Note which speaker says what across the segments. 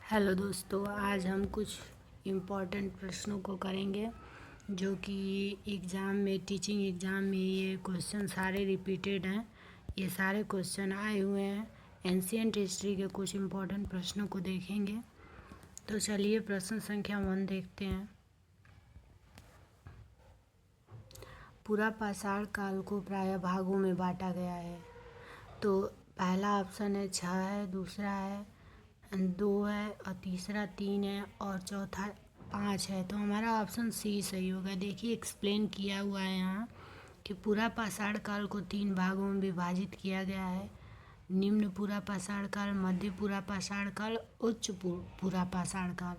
Speaker 1: Hello दोस्तों, आज हम कुछ इम्पोर्टेंट प्रश्नों को करेंगे जो कि एग्ज़ाम में टीचिंग एग्ज़ाम में ये क्वेश्चन सारे रिपीटेड हैं। ये सारे क्वेश्चन आए हुए हैं। एंशियंट हिस्ट्री के कुछ इम्पोर्टेंट प्रश्नों को देखेंगे। तो चलिए प्रश्न संख्या 1 देखते हैं। पूरा पाषाण काल को प्रायः भागों में बांटा गया है। तो पहला ऑप्शन है 6 है, दूसरा है 2 है और तीसरा 3 है और चौथा 5 है। तो हमारा ऑप्शन सी सही होगा। देखिए एक्सप्लेन किया हुआ है यहाँ कि पूरा पाषाण काल को 3 भागों में विभाजित किया गया है। निम्न पूरा पाषाण काल, मध्य पूरा पाषाण काल, उच्च पूरा पाषाण काल।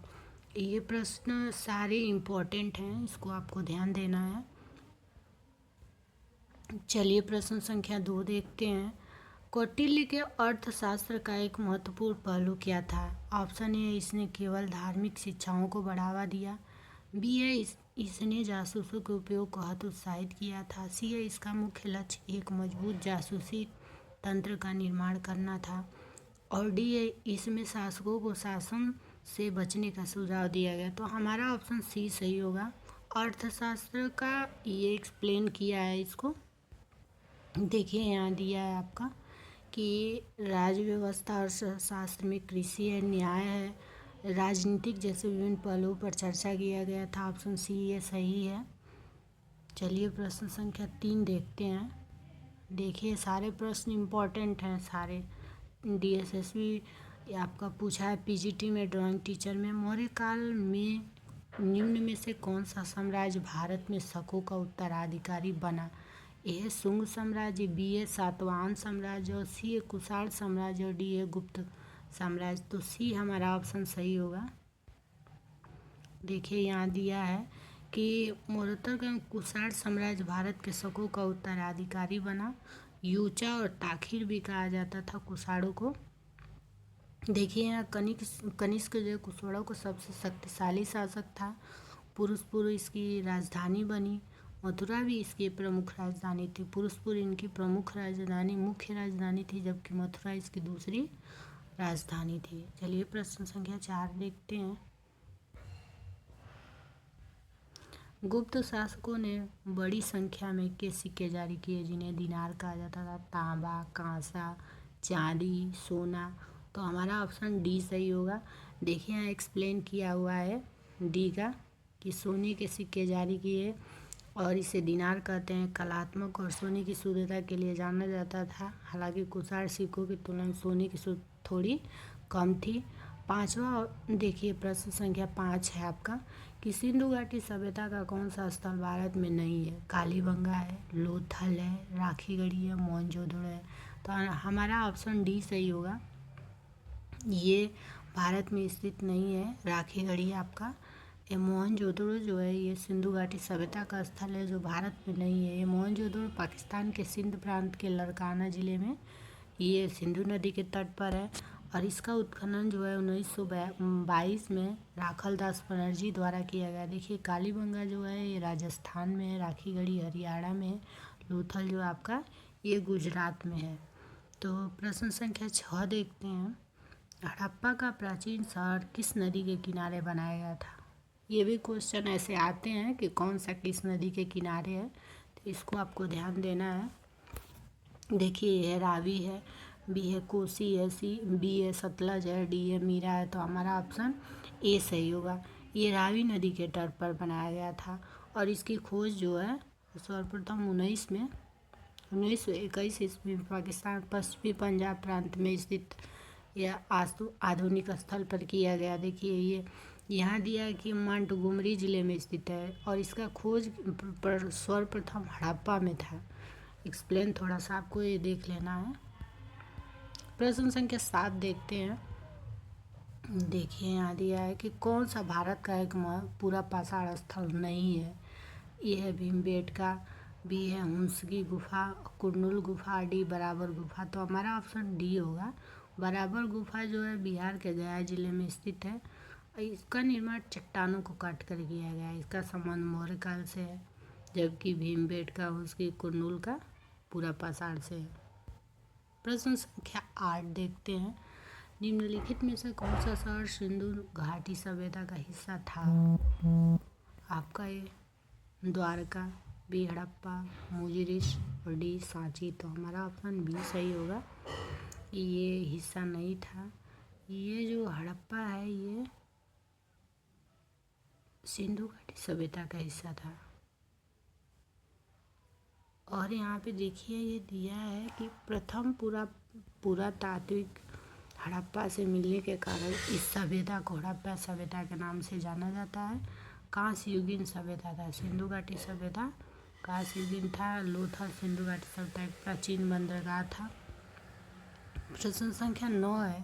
Speaker 1: ये प्रश्न सारे इम्पोर्टेंट हैं, इसको आपको ध्यान देना है। चलिए प्रश्न संख्या 2 देखते हैं। कौटिल्य के अर्थशास्त्र का एक महत्वपूर्ण पहलू क्या था? ऑप्शन ए, इसने केवल धार्मिक शिक्षाओं को बढ़ावा दिया। बी है, इसने जासूसों के उपयोग को हतोत्साहित किया था। सी है, इसका मुख्य लक्ष्य एक मजबूत जासूसी तंत्र का निर्माण करना था। और डी है, इसमें शासकों को शासन से बचने का सुझाव दिया गया। तो हमारा ऑप्शन सी सही होगा। अर्थशास्त्र का ये एक्सप्लेन किया है इसको। देखिए यहाँ दिया है आपका कि राज्य व्यवस्था और शास्त्र में कृषि है, न्याय है, राजनीतिक जैसे विभिन्न पहलुओं पर चर्चा किया गया था। ऑप्शन सी ये सही है। चलिए प्रश्न संख्या 3 देखते हैं। देखिए सारे प्रश्न इम्पोर्टेंट हैं सारे। DSSB आपका पूछा है पीजीटी में ड्राइंग टीचर में। मौर्य काल में निम्न में से कौन सा साम्राज्य भारत में शकों का उत्तराधिकारी बना? ए है शुंग साम्राज्य, बी है सातवाहन साम्राज्य और सी है कुषाण साम्राज्य और डी है गुप्त साम्राज्य। तो सी हमारा ऑप्शन सही होगा। देखिए यहाँ दिया है कि मौर्योत्तर का कुषाण साम्राज्य भारत के शकों का उत्तराधिकारी बना। यूचा और ताखिर भी कहा जाता था कुषाणों को। देखिए यहाँ कनिष्क जो कुषाणों को सबसे शक्तिशाली शासक था। पुरुषपुर इसकी राजधानी बनी। मथुरा भी इसकी प्रमुख राजधानी थी। पुरुषपुर इनकी प्रमुख राजधानी मुख्य राजधानी थी, जबकि मथुरा इसकी दूसरी राजधानी थी। चलिए प्रश्न संख्या 4 देखते हैं। गुप्त शासकों ने बड़ी संख्या में के सिक्के जारी किए जिन्हें दिनार कहा जाता था। तांबा, कांसा, चांदी, सोना। तो हमारा ऑप्शन डी सही होगा। देखिए यहाँ एक्सप्लेन किया हुआ है डी का कि सोने के सिक्के जारी किए और इसे दिनार कहते हैं। कलात्मक और सोने की शुद्धता के लिए जाना जाता था। हालांकि कुषाण सिक्कों की तुलना में सोने की शुद्ध थोड़ी कम थी। पांचवा देखिए प्रश्न संख्या 5 है आपका कि सिंधु घाटी सभ्यता का कौन सा स्थल भारत में नहीं है? कालीबंगा है, लोथल है, राखीगढ़ी है, मोहनजोदड़ो है। तो हमारा ऑप्शन डी सही होगा। ये भारत में स्थित नहीं है राखीगढ़ी आपका। ये मोहनजोदड़ो जो है ये सिंधु घाटी सभ्यता का स्थल है जो भारत में नहीं है। ये मोहनजोदड़ो पाकिस्तान के सिंध प्रांत के लड़काना ज़िले में ये सिंधु नदी के तट पर है। और इसका उत्खनन जो है 1922 में राखलदास बनर्जी द्वारा किया गया। देखिए कालीबंगा जो है ये राजस्थान में है, राखीगढ़ी हरियाणा में है, लोथल जो आपका ये गुजरात में है। तो प्रश्न संख्या 6 देखते हैं। हड़प्पा का प्राचीन शहर किस नदी के किनारे बनाया गया था? ये भी क्वेश्चन ऐसे आते हैं कि कौन सा किस नदी के किनारे है, तो इसको आपको ध्यान देना है। देखिए ये है रावी है, बी है कोसी है, सी बी है सतलज है, डी है मीरा है। तो हमारा ऑप्शन ए सही होगा। ये रावी नदी के तट पर बनाया गया था और इसकी खोज जो है सर्वप्रथम 1921 ईस्वी में पाकिस्तान पश्चिमी पंजाब प्रांत में स्थित यह आधुनिक स्थल पर किया गया। देखिए ये यहाँ दिया है कि मोंटगोमरी जिले में स्थित है और इसका खोज सर्वप्रथम हड़प्पा में था। एक्सप्लेन थोड़ा सा आपको ये देख लेना है। प्रश्न संख्या 7 देखते हैं। देखिए यहाँ दिया है कि कौन सा भारत का एक पूरा पाषाण स्थल नहीं है? ये है भीमबेटका, बी है हुंस की गुफा, कुरनूल गुफा, डी बराबर गुफा। तो हमारा ऑप्शन डी होगा। बराबर गुफा जो है बिहार के गया जिले में स्थित है। इसका निर्माण चट्टानों को काट कर किया गया है। इसका संबंध मौर्य काल से है, जबकि भीमबेटका हुंस की कुरनूल का पूरा पाषाण से है। प्रश्न संख्या 8 देखते हैं। निम्नलिखित में से कौन सा शहर सिंधु घाटी सभ्यता का हिस्सा था? आपका ए द्वारका, बी हड़प्पा, मुजिरिस और डी सांची। तो हमारा ऑप्शन बी सही होगा कि ये हिस्सा नहीं था। ये जो हड़प्पा है ये सिंधु घाटी सभ्यता का हिस्सा था। और यहाँ पे देखिए ये दिया है कि प्रथम पुरातात्विक हड़प्पा से मिलने के कारण इस सभ्यता को हड़प्पा सभ्यता के नाम से जाना जाता है। कांस्य युगीन सभ्यता था सिंधु घाटी सभ्यता। कांस्य युगीन था। लोथल सिंधु घाटी सभ्यता एक प्राचीन बंदरगाह था। प्रश्न संख्या 9 है,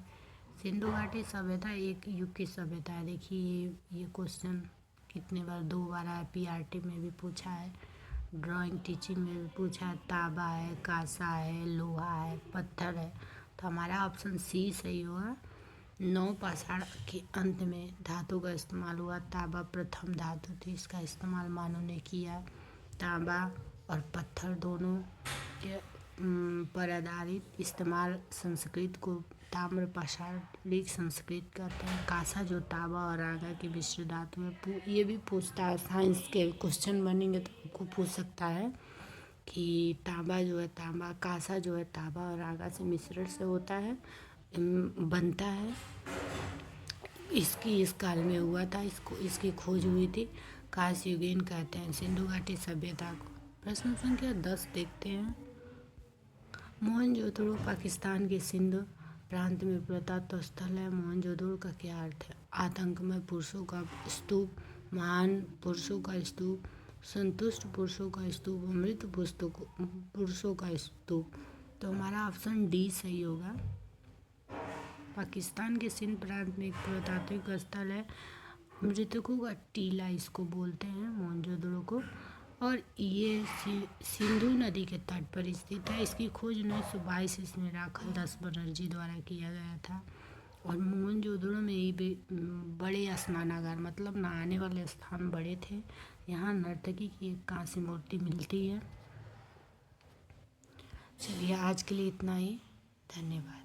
Speaker 1: सिंधु घाटी सभ्यता एक युग की सभ्यता है। देखिए ये क्वेश्चन कितने बार 2 बार आया, पीआरटी में भी पूछा है, ड्राइंग टीचिंग में भी पूछा है। तांबा है, कांसा है, लोहा है, पत्थर है। तो हमारा ऑप्शन सी सही होगा। नवपाषाण के अंत में धातु का इस्तेमाल हुआ। तांबा प्रथम धातु थी, इसका इस्तेमाल मानव ने किया। तांबा और पत्थर दोनों के पर आधारित इस्तेमाल संस्कृत को ताम्रपाषाणिक संस्कृत कहते हैं। कांसा जो तांबा और आगा की मिश्र धातु है, ये भी पूछता है, साइंस के क्वेश्चन बनेंगे तो आपको पूछ सकता है कि तांबा जो है तांबा, कांसा जो है तांबा और आगा से मिश्रण से होता है, बनता है। इस काल में हुआ था, इसकी खोज हुई थी। कांस्य युगीन कहते हैं सिंधु घाटी सभ्यता को। प्रश्न संख्या 10 देखते हैं। मोहनजोदड़ो पाकिस्तान के सिंध प्रांत में पुरातत्व स्थल है। मोहनजोदड़ो का क्या अर्थ है? आतंकमय पुरुषों का स्तूप, महान पुरुषों का स्तूप, संतुष्ट पुरुषों का स्तूप, मृत पुरुषों का स्तूप। तो हमारा ऑप्शन डी सही होगा। पाकिस्तान के सिंध प्रांत में एक पुरातात्विक स्थल है। मृतकों का टीला इसको बोलते हैं, मोहनजोदड़ो को। और ये सिंधु नदी के तट पर स्थित है। इसकी खोज 1922 ईस्वी में राखाल दास बनर्जी द्वारा किया गया था। और मोहनजोदड़ो में ही बड़े स्नानागार मतलब नहाने वाले स्थान बड़े थे। यहाँ नर्तकी की एक कांस्य मूर्ति मिलती है। चलिए आज के लिए इतना ही, धन्यवाद।